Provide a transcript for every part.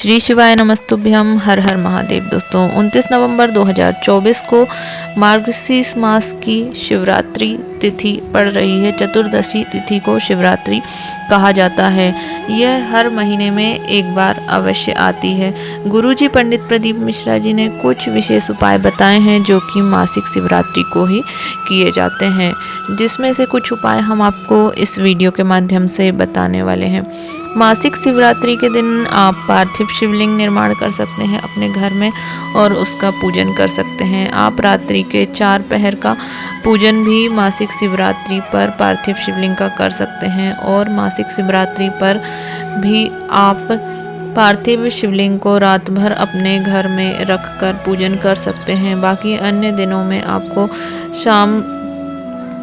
श्री शिवाय नमस्तुभ्यम। हर हर महादेव। दोस्तों 29 नवंबर 2024 को मार्गशीर्ष मास की शिवरात्रि तिथि पड़ रही है। चतुर्दशी तिथि को शिवरात्रि कहा जाता है। यह हर महीने में एक बार अवश्य आती है। गुरुजी पंडित प्रदीप मिश्रा जी ने कुछ विशेष उपाय बताए हैं जो कि मासिक शिवरात्रि को ही किए जाते हैं, जिसमें से कुछ उपाय हम आपको इस वीडियो के माध्यम से बताने वाले हैं। मासिक शिवरात्रि के दिन आप पार्थिव शिवलिंग निर्माण कर सकते हैं अपने घर में और उसका पूजन कर सकते हैं। आप रात्रि के 4 पहर का पूजन भी मासिक शिवरात्रि पर पार्थिव शिवलिंग का कर सकते हैं और मासिक शिवरात्रि पर भी आप पार्थिव शिवलिंग को रात भर अपने घर में रखकर पूजन कर सकते हैं। बाकी अन्य दिनों में आपको शाम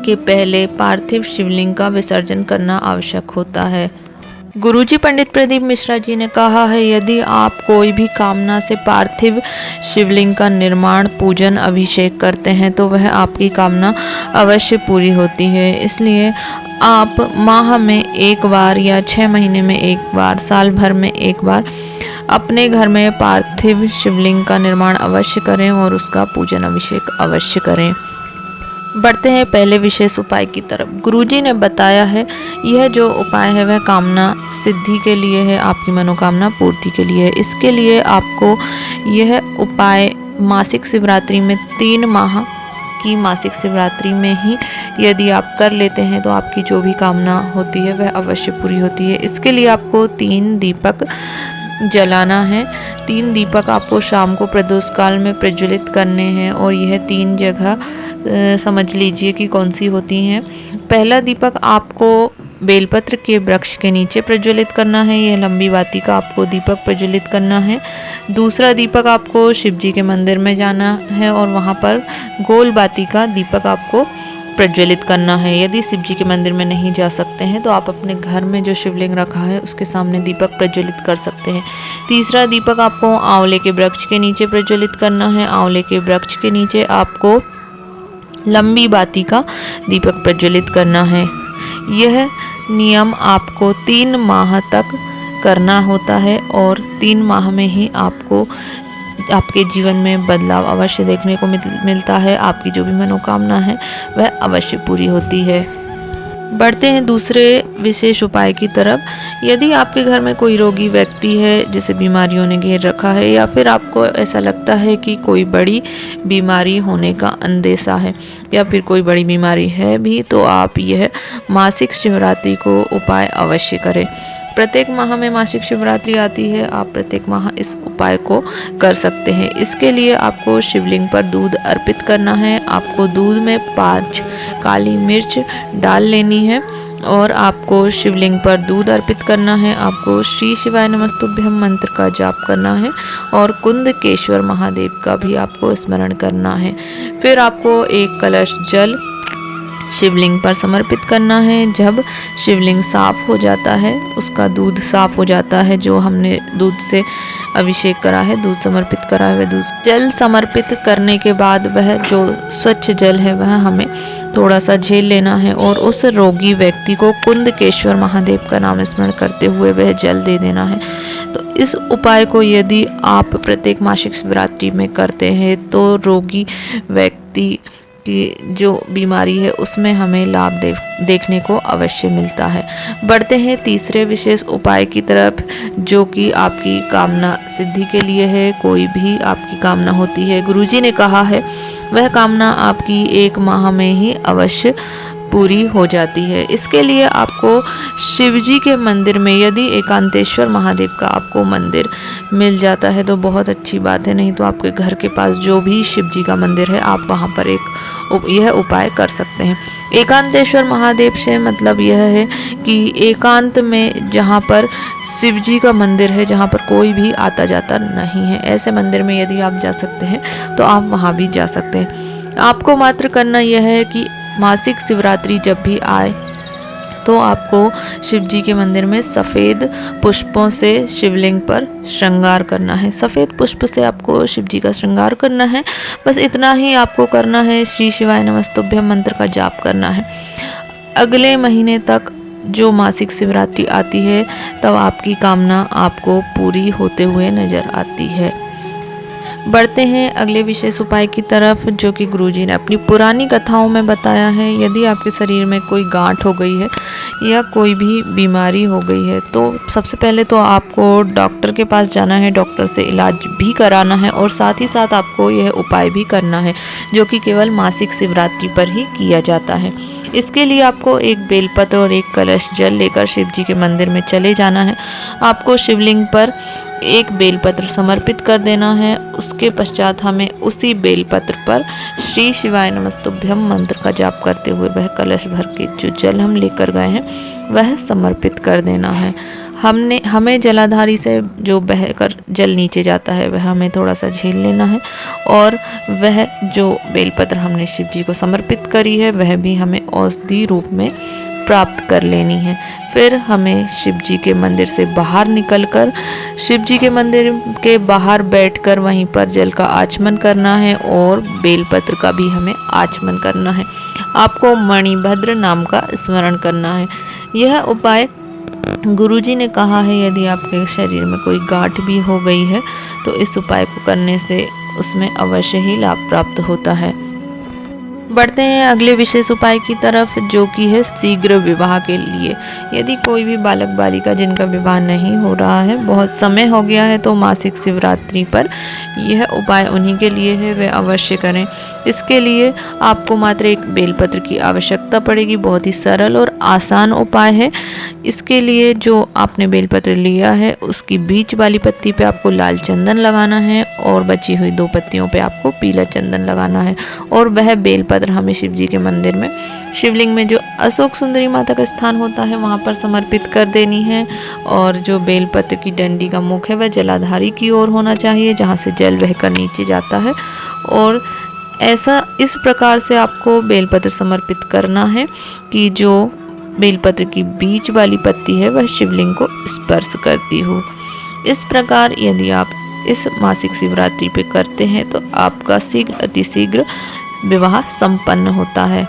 के पहले पार्थिव शिवलिंग का विसर्जन करना आवश्यक होता है। गुरुजी पंडित प्रदीप मिश्रा जी ने कहा है, यदि आप कोई भी कामना से पार्थिव शिवलिंग का निर्माण, पूजन, अभिषेक करते हैं तो वह आपकी कामना अवश्य पूरी होती है। इसलिए आप माह में एक बार या 6 महीने में एक बार, साल भर में एक बार अपने घर में पार्थिव शिवलिंग का निर्माण अवश्य करें और उसका पूजन अभिषेक अवश्य करें। बढ़ते हैं पहले विशेष उपाय की तरफ। गुरुजी ने बताया है, यह जो उपाय है वह कामना सिद्धि के लिए है, आपकी मनोकामना पूर्ति के लिए है। इसके लिए आपको यह उपाय मासिक शिवरात्रि में 3 माह की मासिक शिवरात्रि में ही यदि आप कर लेते हैं तो आपकी जो भी कामना होती है वह अवश्य पूरी होती है। इसके लिए आपको 3 दीपक जलाना है। 3 दीपक आपको शाम को प्रदोष काल में प्रज्वलित करने हैं और यह 3 जगह समझ लीजिए कि कौन सी होती हैं। पहला दीपक आपको बेलपत्र के वृक्ष के नीचे प्रज्वलित करना है, यह लंबी बाती का आपको दीपक प्रज्वलित करना है। दूसरा दीपक आपको शिव जी के मंदिर में जाना है और वहाँ पर गोल बाती का दीपक आपको प्रज्वलित करना है। यदि शिव जी के मंदिर में नहीं जा सकते हैं तो आप अपने घर में जो शिवलिंग रखा है उसके सामने दीपक प्रज्वलित कर सकते हैं। तीसरा दीपक आपको आंवले के वृक्ष के नीचे प्रज्वलित करना है। आंवले के वृक्ष के नीचे आपको लंबी बाती का दीपक प्रज्वलित करना है। यह नियम आपको 3 माह तक करना होता है और 3 माह में ही आपको आपके जीवन में बदलाव अवश्य देखने को मिलता है। आपकी जो भी मनोकामना है वह अवश्य पूरी होती है। बढ़ते हैं दूसरे विशेष उपाय की तरफ। यदि आपके घर में कोई रोगी व्यक्ति है जिसे बीमारियों ने घेर रखा है या फिर आपको ऐसा लगता है कि कोई बड़ी बीमारी होने का अंदेशा है या फिर कोई बड़ी बीमारी है भी, तो आप यह मासिक शिवरात्रि को उपाय अवश्य करें। प्रत्येक माह में मासिक शिवरात्रि आती है, आप प्रत्येक माह इस उपाय को कर सकते हैं। इसके लिए आपको शिवलिंग पर दूध अर्पित करना है। आपको दूध में 5 काली मिर्च डाल लेनी है और आपको शिवलिंग पर दूध अर्पित करना है। आपको श्री शिवाय नमस्तुभ्यम मंत्र का जाप करना है और कुंदकेश्वर महादेव का भी आपको स्मरण करना है। फिर आपको 1 कलश जल शिवलिंग पर समर्पित करना है। जब शिवलिंग साफ हो जाता है, उसका दूध साफ हो जाता है, जो हमने दूध से अभिषेक करा है, दूध समर्पित करा है, वह दूध जल समर्पित करने के बाद वह जो स्वच्छ जल है वह हमें थोड़ा सा झेल लेना है और उस रोगी व्यक्ति को कुंदकेश्वर महादेव का नाम स्मरण करते हुए वह जल दे देना है। तो इस उपाय को यदि आप प्रत्येक मासिक शिवरात्रि में करते हैं तो रोगी व्यक्ति की जो बीमारी है उसमें हमें लाभ देखने को अवश्य मिलता है। बढ़ते हैं तीसरे विशेष उपाय की तरफ, जो कि आपकी कामना सिद्धि के लिए है। कोई भी आपकी कामना होती है, गुरुजी ने कहा है, वह कामना आपकी 1 माह में ही अवश्य पूरी हो जाती है। इसके लिए आपको शिव जी के मंदिर में, यदि एकांतेश्वर महादेव का आपको मंदिर मिल जाता है तो बहुत अच्छी बात है, नहीं तो आपके घर के पास जो भी शिव जी का मंदिर है आप वहाँ पर यह उपाय कर सकते हैं। एकांतेश्वर महादेव से मतलब यह है कि एकांत में जहाँ पर शिव जी का मंदिर है, जहाँ पर कोई भी आता जाता नहीं है, ऐसे मंदिर में यदि आप जा सकते हैं तो आप वहाँ भी जा सकते हैं। आपको मात्र करना यह है कि मासिक शिवरात्रि जब भी आए तो आपको शिव जी के मंदिर में सफ़ेद पुष्पों से शिवलिंग पर श्रृंगार करना है। सफ़ेद पुष्प से आपको शिव जी का श्रृंगार करना है। बस इतना ही आपको करना है। श्री शिवाय नमस्तुभ्यम मंत्र का जाप करना है। अगले महीने तक जो मासिक शिवरात्रि आती है तब आपकी कामना आपको पूरी होते हुए नज़र आती है। बढ़ते हैं अगले विशेष उपाय की तरफ, जो कि गुरुजी ने अपनी पुरानी कथाओं में बताया है। यदि आपके शरीर में कोई गांठ हो गई है या कोई भी बीमारी हो गई है तो सबसे पहले तो आपको डॉक्टर के पास जाना है, डॉक्टर से इलाज भी कराना है और साथ ही साथ आपको यह उपाय भी करना है, जो कि केवल मासिक शिवरात्रि पर ही किया जाता है। इसके लिए आपको एक बेलपत्र और एक कलश जल लेकर शिव जी के मंदिर में चले जाना है। आपको शिवलिंग पर एक बेलपत्र समर्पित कर देना है। उसके पश्चात हमें उसी बेलपत्र पर श्री शिवाय नमस्तुभ्यम मंत्र का जाप करते हुए वह कलश भर के जो जल हम लेकर गए हैं वह समर्पित कर देना है। हमें जलाधारी से जो बहकर जल नीचे जाता है वह हमें थोड़ा सा झेल लेना है और वह जो बेलपत्र हमने शिव जी को समर्पित करी है वह भी हमें औषधि रूप में प्राप्त कर लेनी है। फिर हमें शिव जी के मंदिर से बाहर निकलकर शिव जी के मंदिर के बाहर बैठकर वहीं पर जल का आचमन करना है और बेलपत्र का भी हमें आचमन करना है। आपको मणिभद्र नाम का स्मरण करना है। यह उपाय गुरुजी ने कहा है, यदि आपके शरीर में कोई गांठ भी हो गई है तो इस उपाय को करने से उसमें अवश्य ही लाभ प्राप्त होता है। बढ़ते हैं अगले विशेष उपाय की तरफ, जो कि है शीघ्र विवाह के लिए। यदि कोई भी बालक बालिका जिनका विवाह नहीं हो रहा है, बहुत समय हो गया है, तो मासिक शिवरात्रि पर यह उपाय उन्हीं के लिए है, वे अवश्य करें। इसके लिए आपको मात्र एक बेलपत्र की आवश्यकता पड़ेगी। बहुत ही सरल और आसान उपाय है। इसके लिए जो आपने बेलपत्र लिया है उसकी बीच वाली पत्ती पे आपको लाल चंदन लगाना है और बची हुई 2 पत्तियों पे आपको पीला चंदन लगाना है और वह बेलपत्र हमें शिव जी के मंदिर में शिवलिंग में जो अशोक सुंदरी माता का स्थान होता है वहां पर समर्पित कर देनी है। और जो बेलपत्र की डंडी का मुख है वह जलाधारी की ओर होना चाहिए, जहां से जल बहकर नीचे जाता है। और ऐसा इस प्रकार से आपको बेलपत्र समर्पित करना है कि जो बेलपत्र की बीच वाली पत्ती है वह शिवलिंग को स्पर्श करती हो। इस प्रकार यदि आप इस मासिक शिवरात्रि पे करते हैं तो आपका शीघ्र अतिशीघ्र विवाह संपन्न होता है।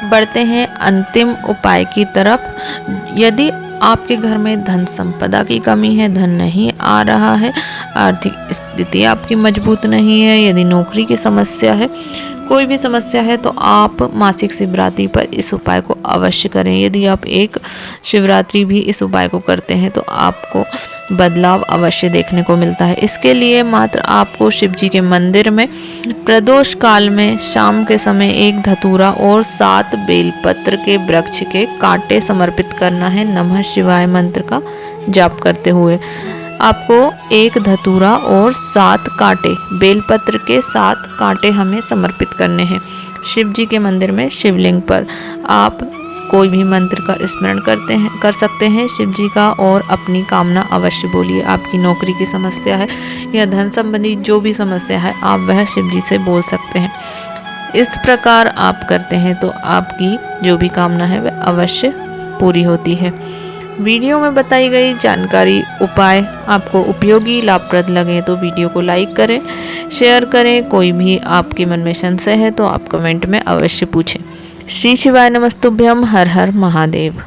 बढ़ते हैं अंतिम उपाय की तरफ। यदि आपके घर में धन संपदा की कमी है, धन नहीं आ रहा है, आर्थिक स्थिति आपकी मजबूत नहीं है, यदि नौकरी की समस्या है, कोई भी समस्या है, तो आप मासिक शिवरात्रि पर इस उपाय को अवश्य करें। यदि आप एक शिवरात्रि भी इस उपाय को करते हैं तो आपको बदलाव अवश्य देखने को मिलता है। इसके लिए मात्र आपको शिव जी के मंदिर में प्रदोष काल में शाम के समय एक धतूरा और 7 बेलपत्र के वृक्ष के कांटे समर्पित करना है नमः शिवाय मंत्र का जाप करते हुए। आपको एक धतूरा और 7 कांटे, बेलपत्र के 7 कांटे हमें समर्पित करने हैं शिव जी के मंदिर में शिवलिंग पर। आप कोई भी मंत्र का स्मरण कर सकते हैं शिव जी का और अपनी कामना अवश्य बोलिए। आपकी नौकरी की समस्या है या धन संबंधी जो भी समस्या है आप वह शिव जी से बोल सकते हैं। इस प्रकार आप करते हैं तो आपकी जो भी कामना है वह अवश्य पूरी होती है। वीडियो में बताई गई जानकारी उपाय आपको उपयोगी लाभप्रद लगे तो वीडियो को लाइक करें, शेयर करें। कोई भी आपके मन में संशय है तो आप कमेंट में अवश्य पूछें। श्री शिवाय नमस्तुभ्यम। हर हर महादेव।